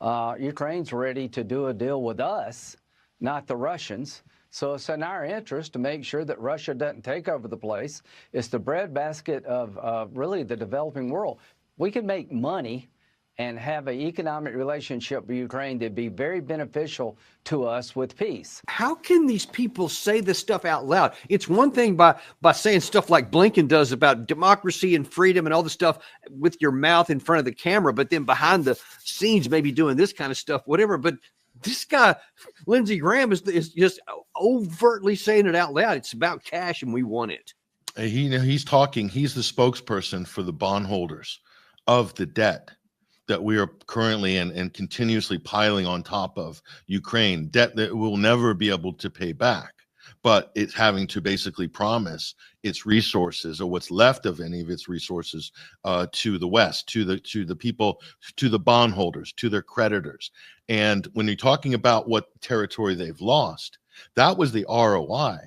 Ukraine's ready to do a deal with us, not the Russians. So it's in our interest to make sure that Russia doesn't take over the place. It's the breadbasket of really the developing world. We can make money and have an economic relationship with Ukraine that'd be very beneficial to us with peace. How can these people say this stuff out loud? It's one thing by saying stuff like Blinken does about democracy and freedom and all the stuff with your mouth in front of the camera, but then behind the scenes, maybe doing this kind of stuff, whatever. But this guy, Lindsey Graham, is just overtly saying it out loud. It's about cash and we want it. He's talking. He's the spokesperson for the bondholders of the debt that we are currently and continuously piling on top of Ukraine, debt that we'll never be able to pay back, but it's having to basically promise its resources or what's left of any of its resources to the West, to the people, to the bondholders, to their creditors. And when you're talking about what territory they've lost, that was the ROI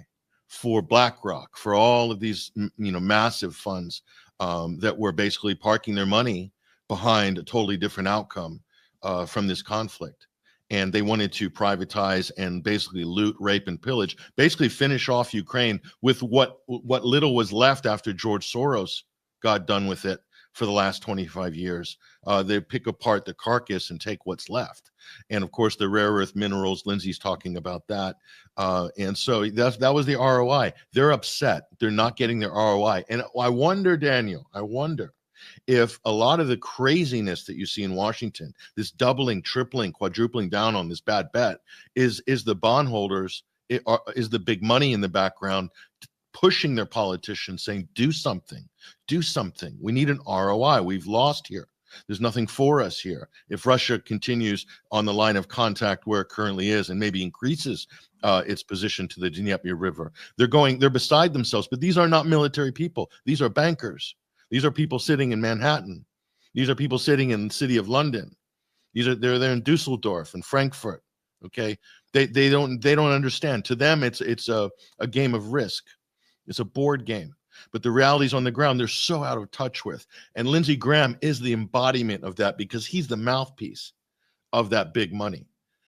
for BlackRock, for all of these massive funds that were basically parking their money behind a totally different outcome from this conflict. And they wanted to privatize and basically loot, rape, and pillage, basically finish off Ukraine with what little was left after George Soros got done with it for the last 25 years. They pick apart the carcass and take what's left. And of course, the rare earth minerals, Lindsey's talking about that. And so that was the ROI. They're upset. They're not getting their ROI. And I wonder, Daniel, if a lot of the craziness that you see in Washington, this doubling, tripling, quadrupling down on this bad bet, is the bondholders, is the big money in the background pushing their politicians, saying, do something. We need an ROI. We've lost here. There's nothing for us here. If Russia continues on the line of contact where it currently is and maybe increases its position to the Dnieper River, they're beside themselves. But these are not military people. These are bankers. These are people sitting in Manhattan. These are people sitting in the city of London. They're in Dusseldorf and Frankfurt. Okay, they don't understand. To them, it's a game of risk. It's a board game. But the realities on the ground, they're so out of touch with. And Lindsey Graham is the embodiment of that because he's the mouthpiece of that big money.